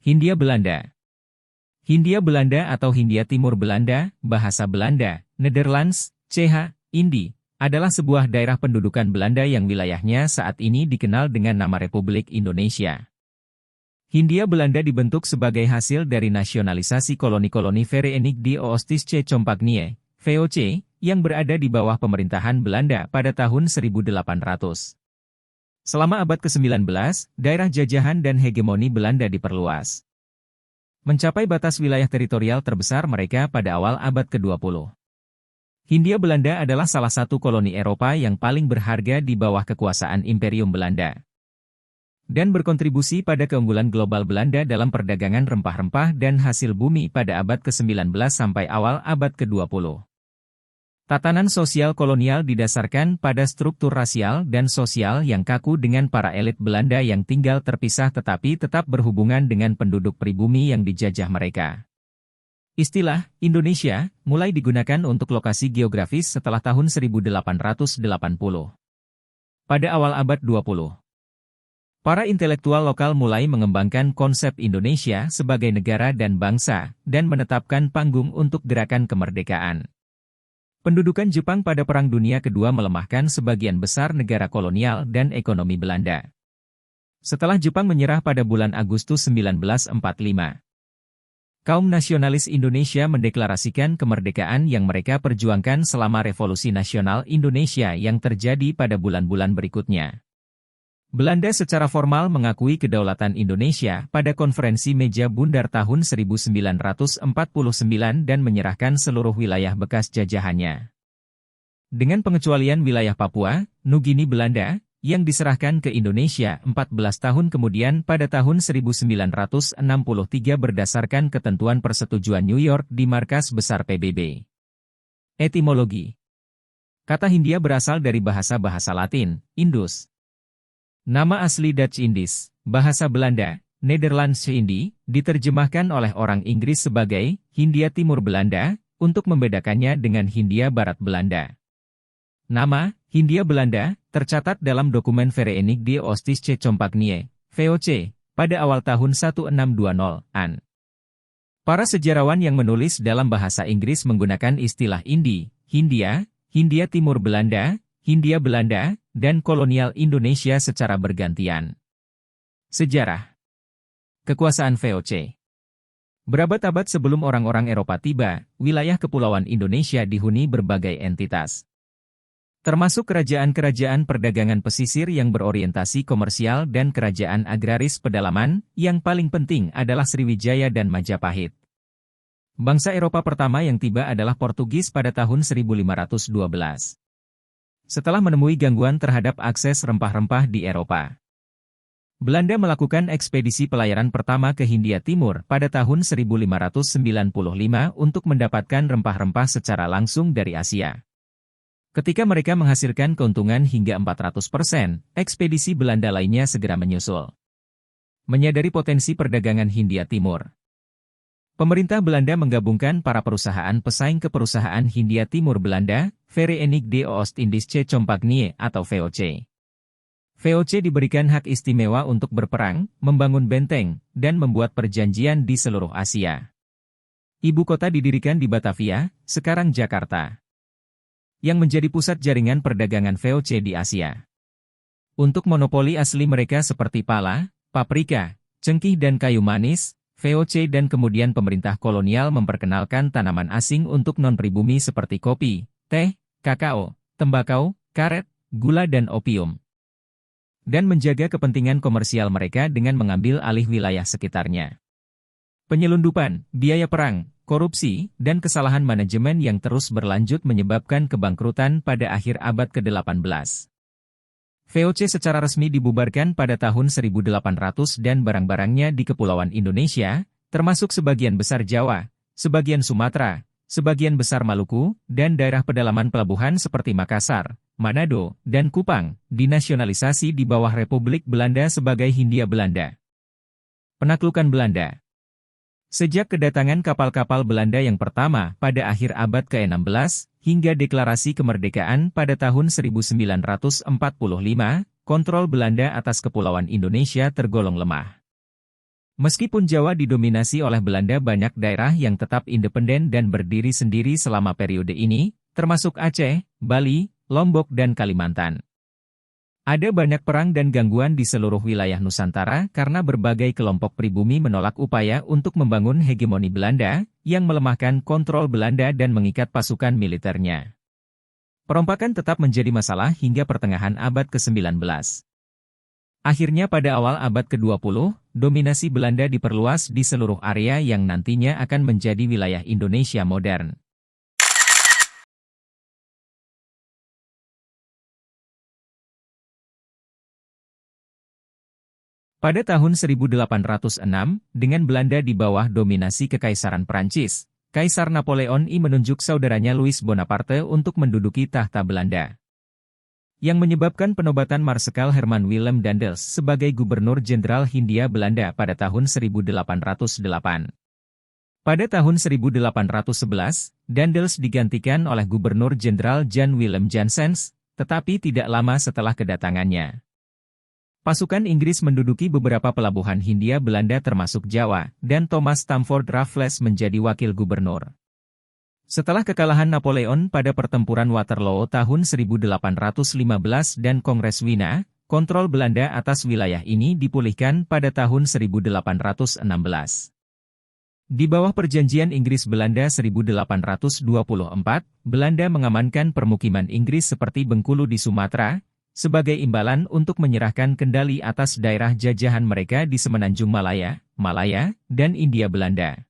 Hindia Belanda. Hindia Belanda atau Hindia Timur Belanda, bahasa Belanda, Nederlands, CH, Indi, adalah sebuah daerah pendudukan Belanda yang wilayahnya saat ini dikenal dengan nama Republik Indonesia. Hindia Belanda dibentuk sebagai hasil dari nasionalisasi koloni-koloni Verenigde Oostische Compagnie, VOC, yang berada di bawah pemerintahan Belanda pada tahun 1800. Selama abad ke-19, daerah jajahan dan hegemoni Belanda diperluas, mencapai batas wilayah teritorial terbesar mereka pada awal abad ke-20. Hindia Belanda adalah salah satu koloni Eropa yang paling berharga di bawah kekuasaan Imperium Belanda, dan berkontribusi pada keunggulan global Belanda dalam perdagangan rempah-rempah dan hasil bumi pada abad ke-19 sampai awal abad ke-20. Tatanan sosial kolonial didasarkan pada struktur rasial dan sosial yang kaku dengan para elit Belanda yang tinggal terpisah tetapi tetap berhubungan dengan penduduk pribumi yang dijajah mereka. Istilah Indonesia mulai digunakan untuk lokasi geografis setelah tahun 1880. Pada awal abad 20, para intelektual lokal mulai mengembangkan konsep Indonesia sebagai negara dan bangsa dan menetapkan panggung untuk gerakan kemerdekaan. Pendudukan Jepang pada Perang Dunia Kedua melemahkan sebagian besar negara kolonial dan ekonomi Belanda. Setelah Jepang menyerah pada bulan Agustus 1945, kaum nasionalis Indonesia mendeklarasikan kemerdekaan yang mereka perjuangkan selama Revolusi Nasional Indonesia yang terjadi pada bulan-bulan berikutnya. Belanda secara formal mengakui kedaulatan Indonesia pada konferensi Meja Bundar tahun 1949 dan menyerahkan seluruh wilayah bekas jajahannya, dengan pengecualian wilayah Papua, Nugini Belanda, yang diserahkan ke Indonesia 14 tahun kemudian pada tahun 1963 berdasarkan ketentuan Persetujuan New York di Markas Besar PBB. Etimologi. Kata Hindia berasal dari bahasa Latin, Indus. Nama asli Dutch Indies, bahasa Belanda, Nederlands Indi, diterjemahkan oleh orang Inggris sebagai Hindia Timur Belanda, untuk membedakannya dengan Hindia Barat Belanda. Nama Hindia Belanda tercatat dalam dokumen Verenigde Oostische Compagnie, VOC, pada awal tahun 1620-an. Para sejarawan yang menulis dalam bahasa Inggris menggunakan istilah Indi, Hindia, Hindia Timur Belanda, Hindia Belanda, dan kolonial Indonesia secara bergantian. Sejarah. Kekuasaan VOC. Berabad-abad sebelum orang-orang Eropa tiba, wilayah kepulauan Indonesia dihuni berbagai entitas, termasuk kerajaan-kerajaan perdagangan pesisir yang berorientasi komersial dan kerajaan agraris pedalaman, yang paling penting adalah Sriwijaya dan Majapahit. Bangsa Eropa pertama yang tiba adalah Portugis pada tahun 1512. Setelah menemui gangguan terhadap akses rempah-rempah di Eropa, Belanda melakukan ekspedisi pelayaran pertama ke Hindia Timur pada tahun 1595 untuk mendapatkan rempah-rempah secara langsung dari Asia. Ketika mereka menghasilkan keuntungan hingga 400%, ekspedisi Belanda lainnya segera menyusul. Menyadari potensi perdagangan Hindia Timur, pemerintah Belanda menggabungkan para perusahaan pesaing ke perusahaan Hindia Timur Belanda, Verenigde Oostische Compagnie atau VOC. VOC diberikan hak istimewa untuk berperang, membangun benteng, dan membuat perjanjian di seluruh Asia. Ibu kota didirikan di Batavia, sekarang Jakarta, yang menjadi pusat jaringan perdagangan VOC di Asia. Untuk monopoli asli mereka seperti pala, paprika, cengkih dan kayu manis, VOC dan kemudian pemerintah kolonial memperkenalkan tanaman asing untuk non-pribumi seperti kopi, teh, kakao, tembakau, karet, gula dan opium, dan menjaga kepentingan komersial mereka dengan mengambil alih wilayah sekitarnya. Penyelundupan, biaya perang, korupsi, dan kesalahan manajemen yang terus berlanjut menyebabkan kebangkrutan pada akhir abad ke-18. VOC secara resmi dibubarkan pada tahun 1800 dan barang-barangnya di Kepulauan Indonesia, termasuk sebagian besar Jawa, sebagian Sumatera, sebagian besar Maluku, dan daerah pedalaman pelabuhan seperti Makassar, Manado, dan Kupang, dinasionalisasi di bawah Republik Belanda sebagai Hindia Belanda. Penaklukan Belanda. Sejak kedatangan kapal-kapal Belanda yang pertama pada akhir abad ke-16, hingga deklarasi kemerdekaan pada tahun 1945, kontrol Belanda atas Kepulauan Indonesia tergolong lemah. Meskipun Jawa didominasi oleh Belanda, banyak daerah yang tetap independen dan berdiri sendiri selama periode ini, termasuk Aceh, Bali, Lombok dan Kalimantan. Ada banyak perang dan gangguan di seluruh wilayah Nusantara karena berbagai kelompok pribumi menolak upaya untuk membangun hegemoni Belanda, yang melemahkan kontrol Belanda dan mengikat pasukan militernya. Perompakan tetap menjadi masalah hingga pertengahan abad ke-19. Akhirnya pada awal abad ke-20, dominasi Belanda diperluas di seluruh area yang nantinya akan menjadi wilayah Indonesia modern. Pada tahun 1806, dengan Belanda di bawah dominasi Kekaisaran Prancis, Kaisar Napoleon I menunjuk saudaranya Louis Bonaparte untuk menduduki tahta Belanda, yang menyebabkan penobatan Marsekal Herman Willem Daendels sebagai Gubernur Jenderal Hindia Belanda pada tahun 1808. Pada tahun 1811, Daendels digantikan oleh Gubernur Jenderal Jan Willem Janssens, tetapi tidak lama setelah kedatangannya, pasukan Inggris menduduki beberapa pelabuhan Hindia Belanda termasuk Jawa, dan Thomas Stamford Raffles menjadi wakil gubernur. Setelah kekalahan Napoleon pada pertempuran Waterloo tahun 1815 dan Kongres Wina, kontrol Belanda atas wilayah ini dipulihkan pada tahun 1816. Di bawah perjanjian Inggris-Belanda 1824, Belanda mengamankan permukiman Inggris seperti Bengkulu di Sumatera, sebagai imbalan untuk menyerahkan kendali atas daerah jajahan mereka di Semenanjung Malaya, dan Hindia Belanda.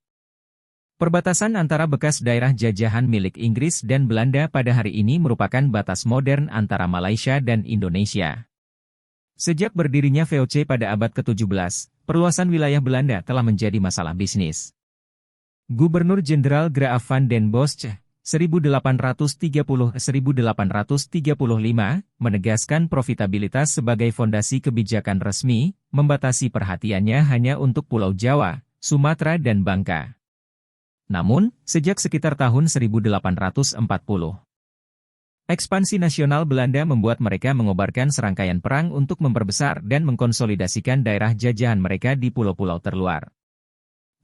Perbatasan antara bekas daerah jajahan milik Inggris dan Belanda pada hari ini merupakan batas modern antara Malaysia dan Indonesia. Sejak berdirinya VOC pada abad ke-17, perluasan wilayah Belanda telah menjadi masalah bisnis. Gubernur Jenderal Graaf van den Bosch, 1830-1835, menegaskan profitabilitas sebagai fondasi kebijakan resmi, membatasi perhatiannya hanya untuk Pulau Jawa, Sumatera dan Bangka. Namun, sejak sekitar tahun 1840, ekspansi nasional Belanda membuat mereka mengobarkan serangkaian perang untuk memperbesar dan mengkonsolidasikan daerah jajahan mereka di pulau-pulau terluar.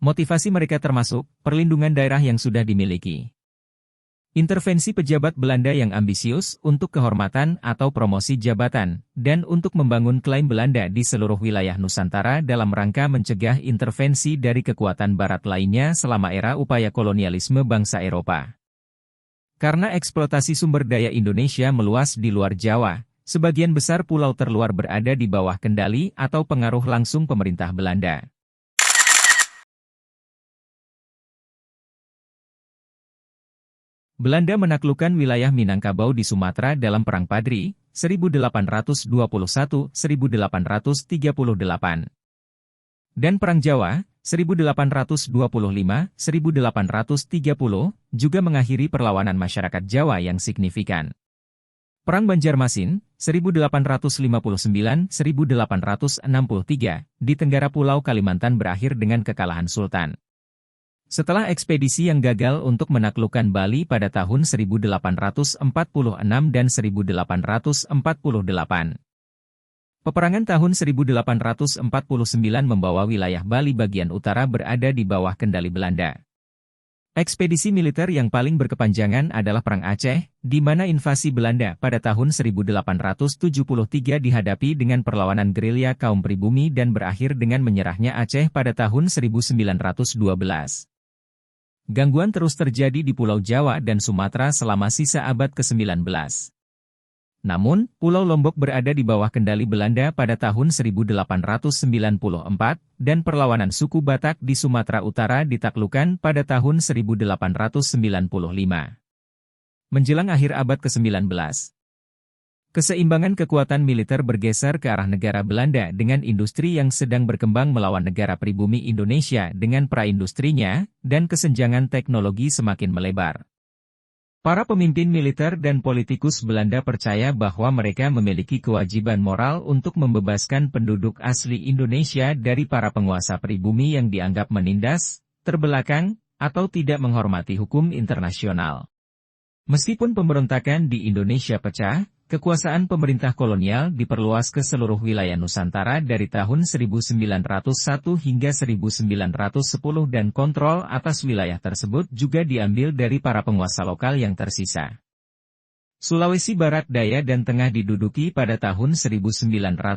Motivasi mereka termasuk perlindungan daerah yang sudah dimiliki, intervensi pejabat Belanda yang ambisius untuk kehormatan atau promosi jabatan, dan untuk membangun klaim Belanda di seluruh wilayah Nusantara dalam rangka mencegah intervensi dari kekuatan Barat lainnya selama era upaya kolonialisme bangsa Eropa. Karena eksploitasi sumber daya Indonesia meluas di luar Jawa, sebagian besar pulau terluar berada di bawah kendali atau pengaruh langsung pemerintah Belanda. Belanda menaklukkan wilayah Minangkabau di Sumatera dalam Perang Padri, 1821-1838. Dan Perang Jawa, 1825-1830, juga mengakhiri perlawanan masyarakat Jawa yang signifikan. Perang Banjarmasin, 1859-1863, di Tenggara Pulau Kalimantan berakhir dengan kekalahan Sultan. Setelah ekspedisi yang gagal untuk menaklukkan Bali pada tahun 1846 dan 1848. Peperangan tahun 1849 membawa wilayah Bali bagian utara berada di bawah kendali Belanda. Ekspedisi militer yang paling berkepanjangan adalah Perang Aceh, di mana invasi Belanda pada tahun 1873 dihadapi dengan perlawanan gerilya kaum pribumi dan berakhir dengan menyerahnya Aceh pada tahun 1912. Gangguan terus terjadi di Pulau Jawa dan Sumatera selama sisa abad ke-19. Namun, Pulau Lombok berada di bawah kendali Belanda pada tahun 1894, dan perlawanan suku Batak di Sumatera Utara ditaklukkan pada tahun 1895. Menjelang akhir abad ke-19, keseimbangan kekuatan militer bergeser ke arah negara Belanda dengan industri yang sedang berkembang melawan negara pribumi Indonesia dengan praindustrinya, dan kesenjangan teknologi semakin melebar. Para pemimpin militer dan politikus Belanda percaya bahwa mereka memiliki kewajiban moral untuk membebaskan penduduk asli Indonesia dari para penguasa pribumi yang dianggap menindas, terbelakang, atau tidak menghormati hukum internasional. Meskipun pemberontakan di Indonesia pecah, Kekuasaan pemerintah kolonial diperluas ke seluruh wilayah Nusantara dari tahun 1901 hingga 1910 dan kontrol atas wilayah tersebut juga diambil dari para penguasa lokal yang tersisa. Sulawesi Barat Daya dan Tengah diduduki pada tahun 1905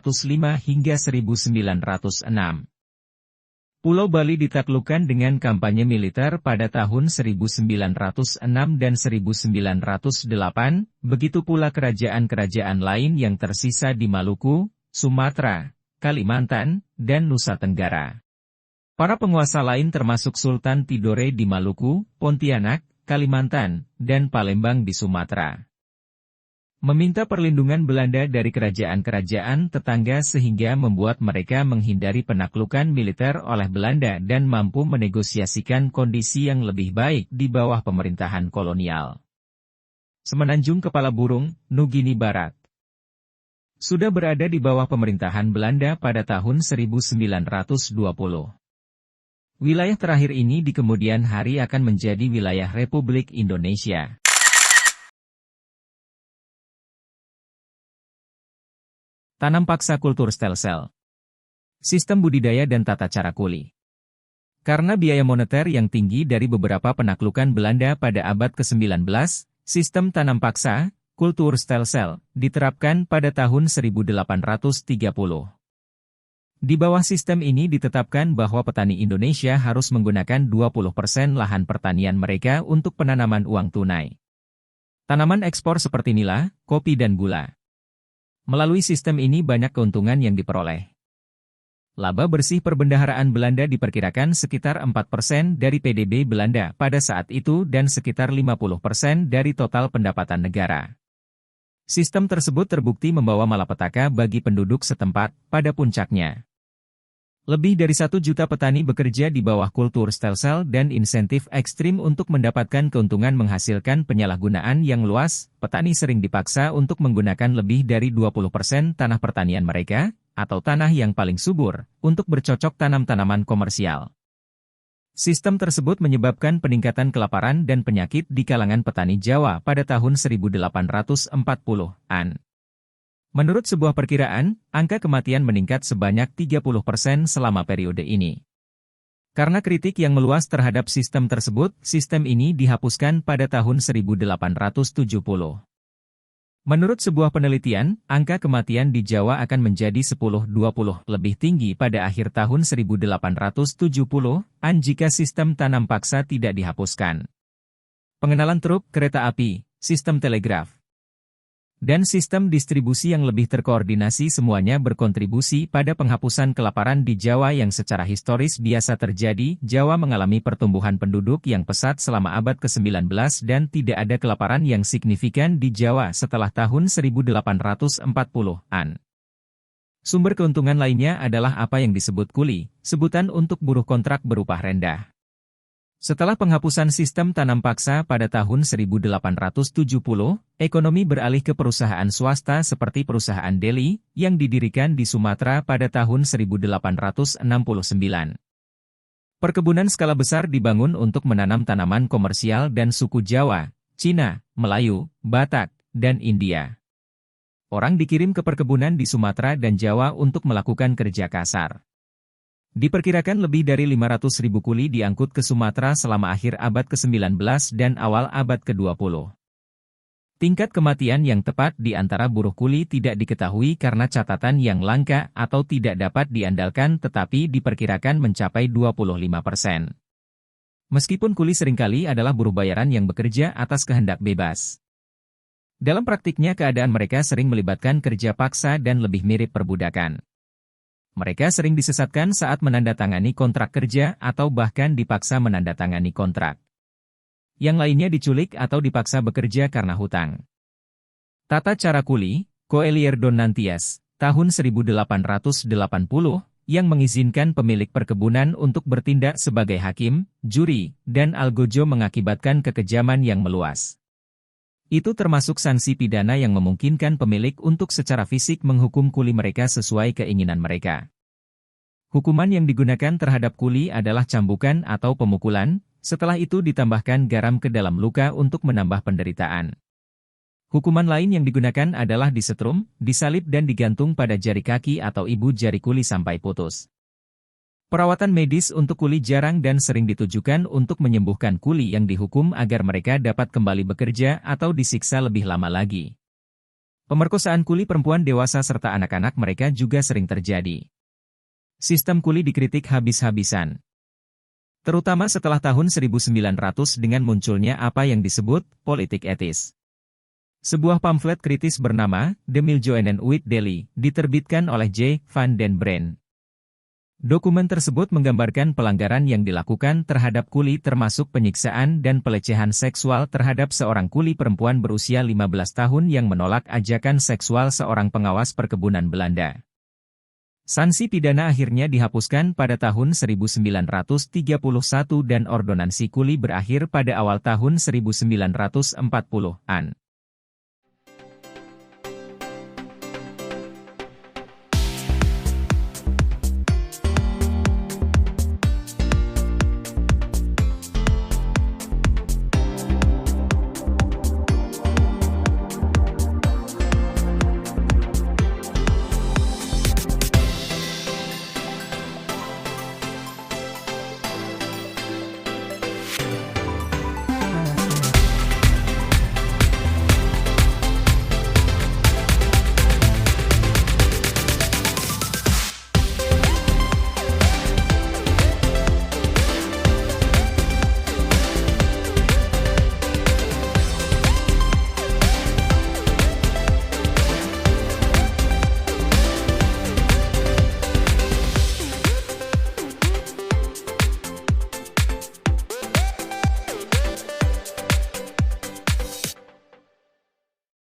hingga 1906. Pulau Bali ditaklukkan dengan kampanye militer pada tahun 1906 dan 1908, begitu pula kerajaan-kerajaan lain yang tersisa di Maluku, Sumatera, Kalimantan, dan Nusa Tenggara. Para penguasa lain termasuk Sultan Tidore di Maluku, Pontianak, Kalimantan, dan Palembang di Sumatera. Meminta perlindungan Belanda dari kerajaan-kerajaan tetangga sehingga membuat mereka menghindari penaklukan militer oleh Belanda dan mampu menegosiasikan kondisi yang lebih baik di bawah pemerintahan kolonial. Semenanjung Kepala Burung, Nugini Barat, sudah berada di bawah pemerintahan Belanda pada tahun 1920. Wilayah terakhir ini di kemudian hari akan menjadi wilayah Republik Indonesia. Tanam paksa kultur stelsel. Sistem budidaya dan tata cara kuli. Karena biaya moneter yang tinggi dari beberapa penaklukan Belanda pada abad ke-19, sistem tanam paksa, kultur stelsel, diterapkan pada tahun 1830. Di bawah sistem ini ditetapkan bahwa petani Indonesia harus menggunakan 20% lahan pertanian mereka untuk penanaman uang tunai. Tanaman ekspor seperti nila, kopi dan gula. Melalui sistem ini banyak keuntungan yang diperoleh. Laba bersih perbendaharaan Belanda diperkirakan sekitar 4% dari PDB Belanda pada saat itu dan sekitar 50% dari total pendapatan negara. Sistem tersebut terbukti membawa malapetaka bagi penduduk setempat pada puncaknya. Lebih dari 1 juta petani bekerja di bawah kultur stelsel dan insentif ekstrim untuk mendapatkan keuntungan menghasilkan penyalahgunaan yang luas. Petani sering dipaksa untuk menggunakan lebih dari 20% tanah pertanian mereka, atau tanah yang paling subur, untuk bercocok tanam tanaman komersial. Sistem tersebut menyebabkan peningkatan kelaparan dan penyakit di kalangan petani Jawa pada tahun 1840-an. Menurut sebuah perkiraan, angka kematian meningkat sebanyak 30% selama periode ini. Karena kritik yang meluas terhadap sistem tersebut, sistem ini dihapuskan pada tahun 1870. Menurut sebuah penelitian, angka kematian di Jawa akan menjadi 10-20 lebih tinggi pada akhir tahun 1870-an jika sistem tanam paksa tidak dihapuskan. Pengenalan truk, kereta api, sistem telegraf, dan sistem distribusi yang lebih terkoordinasi semuanya berkontribusi pada penghapusan kelaparan di Jawa yang secara historis biasa terjadi. Jawa mengalami pertumbuhan penduduk yang pesat selama abad ke-19 dan tidak ada kelaparan yang signifikan di Jawa setelah tahun 1840-an. Sumber keuntungan lainnya adalah apa yang disebut kuli, sebutan untuk buruh kontrak berupah rendah. Setelah penghapusan sistem tanam paksa pada tahun 1870, ekonomi beralih ke perusahaan swasta seperti perusahaan Deli, yang didirikan di Sumatera pada tahun 1869. Perkebunan skala besar dibangun untuk menanam tanaman komersial dan suku Jawa, Cina, Melayu, Batak, dan India. Orang dikirim ke perkebunan di Sumatera dan Jawa untuk melakukan kerja kasar. Diperkirakan lebih dari 500.000 kuli diangkut ke Sumatera selama akhir abad ke-19 dan awal abad ke-20. Tingkat kematian yang tepat di antara buruh kuli tidak diketahui karena catatan yang langka atau tidak dapat diandalkan tetapi diperkirakan mencapai 25%. Meskipun kuli seringkali adalah buruh bayaran yang bekerja atas kehendak bebas. Dalam praktiknya keadaan mereka sering melibatkan kerja paksa dan lebih mirip perbudakan. Mereka sering disesatkan saat menandatangani kontrak kerja atau bahkan dipaksa menandatangani kontrak. Yang lainnya diculik atau dipaksa bekerja karena hutang. Tata cara kuli, Coelier Donantias, tahun 1880, yang mengizinkan pemilik perkebunan untuk bertindak sebagai hakim, juri, dan algojo mengakibatkan kekejaman yang meluas. Itu termasuk sanksi pidana yang memungkinkan pemilik untuk secara fisik menghukum kuli mereka sesuai keinginan mereka. Hukuman yang digunakan terhadap kuli adalah cambukan atau pemukulan, setelah itu ditambahkan garam ke dalam luka untuk menambah penderitaan. Hukuman lain yang digunakan adalah disetrum, disalib dan digantung pada jari kaki atau ibu jari kuli sampai putus. Perawatan medis untuk kuli jarang dan sering ditujukan untuk menyembuhkan kuli yang dihukum agar mereka dapat kembali bekerja atau disiksa lebih lama lagi. Pemerkosaan kuli perempuan dewasa serta anak-anak mereka juga sering terjadi. Sistem kuli dikritik habis-habisan, terutama setelah tahun 1900 dengan munculnya apa yang disebut politik etis. Sebuah pamflet kritis bernama The Miljoenen uit Delhi diterbitkan oleh J. van den Brand. Dokumen tersebut menggambarkan pelanggaran yang dilakukan terhadap kuli termasuk penyiksaan dan pelecehan seksual terhadap seorang kuli perempuan berusia 15 tahun yang menolak ajakan seksual seorang pengawas perkebunan Belanda. Sanksi pidana akhirnya dihapuskan pada tahun 1931 dan ordonansi kuli berakhir pada awal tahun 1940-an.